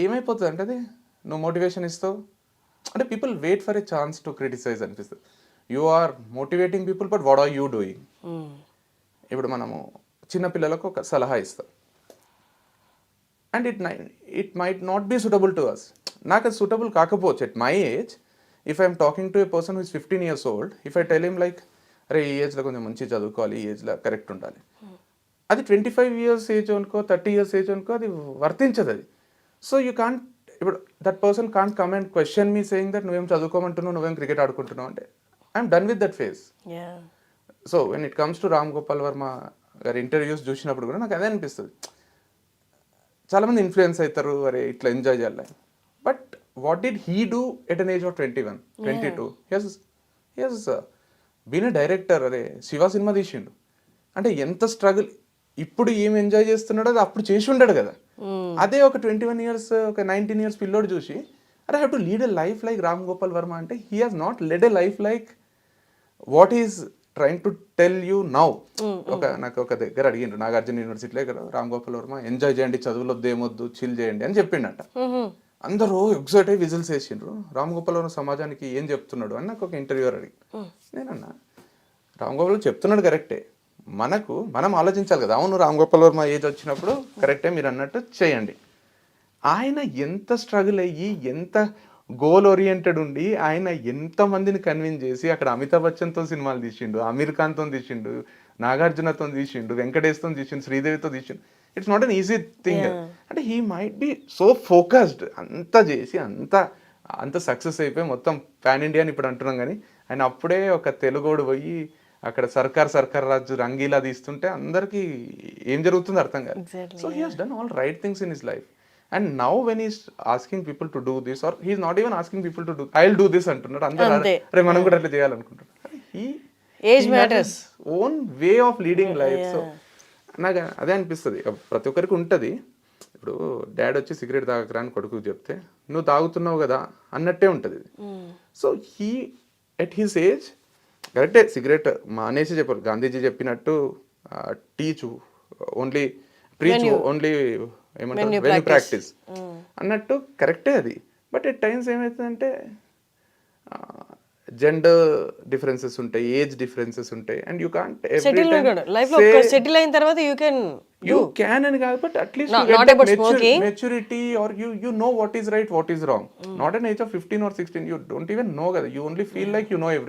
ఏమైపోతుంది అంటే అది నువ్వు మోటివేషన్ ఇస్తావు అంటే people wait for a chance to criticise అనిపిస్తుంది. You are motivating people but what are you doing. ఇప్పుడు మనము చిన్నపిల్లలకు ఒక సలహా ఇస్తాం and it might not be suitable to us. నాకు అది సూటబుల్ కాకపోవచ్చు at my age. If I'm talking to a person who is 15 years old, if I tell him like అరే ఈ ఏజ్లో కొంచెం మంచిగా చదువుకోవాలి, ఈ ఏజ్లో కరెక్ట్ ఉండాలి, అది 25 years ఏజ్ అనుకో 30 years ఏజ్ అనుకో అది వర్తించదు అది. సో యూ కాంట్ ఇప్పుడు that person can't come and question me saying that నువ్వేం చదువుకోమంటున్నావు, నువ్వేం క్రికెట్ ఆడుకుంటున్నావు అంటే I'm done with that phase. So when it comes to Ram Gopal Varma గారి ఇంటర్వ్యూస్ చూసినప్పుడు కూడా నాకు అదే అనిపిస్తుంది. చాలామంది ఇన్ఫ్లుయెన్స్ అవుతారు, అరే ఇట్లా ఎంజాయ్ చేయాలి. But what did he do at an age of 21, 22? He has been a director. అరే శివ సినిమా తీసిండు అంటే ఎంత స్ట్రగుల్. ఇప్పుడు ఏం ఎంజాయ్ చేస్తున్నాడో అది అప్పుడు చేసి ఉంటాడు కదా. అదే ఒక 21 years ఒక 19 years పిల్లోడు చూసి అరే have to lead a life like Ram Gopal Varma అంటే he has not led a life like what is trying to tell you now. నాకు ఒక దగ్గర అడిగిండ్రు నాగార్జున యూనివర్సిటీలో ఇక్కడ రామ్ గోపాల్ వర్మ ఎంజాయ్ చేయండి, చదువులో దేమొద్దు, చిల్ చేయండి అని చెప్పిండట. అందరూ ఎగ్జైట్ అయ్యి విజిల్స్ వేసిండ్రు. రామ్ గోపాల్ వర్మ సమాజానికి ఏం చెప్తున్నాడు అని నాకు ఒక ఇంటర్వ్యూర్ అడిగి నేనన్నా రామ్ గోపాల్ చెప్తున్నాడు కరెక్టే, మనం ఆలోచించాలి కదా. అవును రామ్ గోపాల్ వర్మ ఏజ్ వచ్చినప్పుడు కరెక్టే మీరు అన్నట్టు చేయండి. ఆయన ఎంత స్ట్రగుల్ అయ్యి ఎంత గోల్ ఓరియంటెడ్ ఉండి ఆయన ఎంతమందిని కన్విన్స్ చేసి అక్కడ అమితాబ్ బచ్చన్తో సినిమాలు తీసిండు, అమీర్ ఖాన్తో తీసిండు, నాగార్జునతో తీసిండు, వెంకటేష్తో తీసిండు, శ్రీదేవితో తీసిండు. It's not an easy thing. అంటే he might be so focused, అంతా చేసి అంత సక్సెస్ అయిపోయి మొత్తం పాన్ ఇండియా అని ఇప్పుడు అంటున్నాం. కానీ ఆయన అప్పుడే ఒక తెలుగోడు పోయి అక్కడ సర్కార్ రాజు రంగీలా తీస్తుంటే అందరికి ఏం జరుగుతుందో అర్థం కాదు. So he has done all right things in his life. And now when he's asking people to do this, or he's not even asking people to do, I'll do this అంటున్నాడు. అందరూ అరే మనం కూడా అట్లా చేయాలనుకుంటారు. Age matters, own way of leading life. So నాకు అదే అనిపిస్తుంది, ప్రతి ఒక్కరికి ఉంటుంది. ఇప్పుడు డాడ్ వచ్చి సిగరెట్ తాగకరా అని కొడుకు చెప్తే నువ్వు తాగుతున్నావు కదా అన్నట్టే ఉంటుంది. So he at his age కరెక్టే సిగరెట్ మానేసి చెప్పారు. గాంధీజీ చెప్పినట్టు టీచు ఓన్లీ ప్రీచ్ ఓన్లీ ఏమంటారు వెన్ ప్రాక్టీస్ అన్నట్టు కరెక్టే అది. బట్ ఎట్ టైమ్స్ ఏమవుతుందంటే జెండర్ డిఫరెన్సెస్ ఉంటాయి, ఏజ్ డిఫరెన్సెస్ ఉంటాయి, అండ్ యూ కాంట్ సెటిల్ అయిన తర్వాత యూ క్యాన్ అని కాదు, but at least maturity or you know what is right, what is wrong. Not an age of 15 or 16 you don't even know కదా, you only feel like you know everything.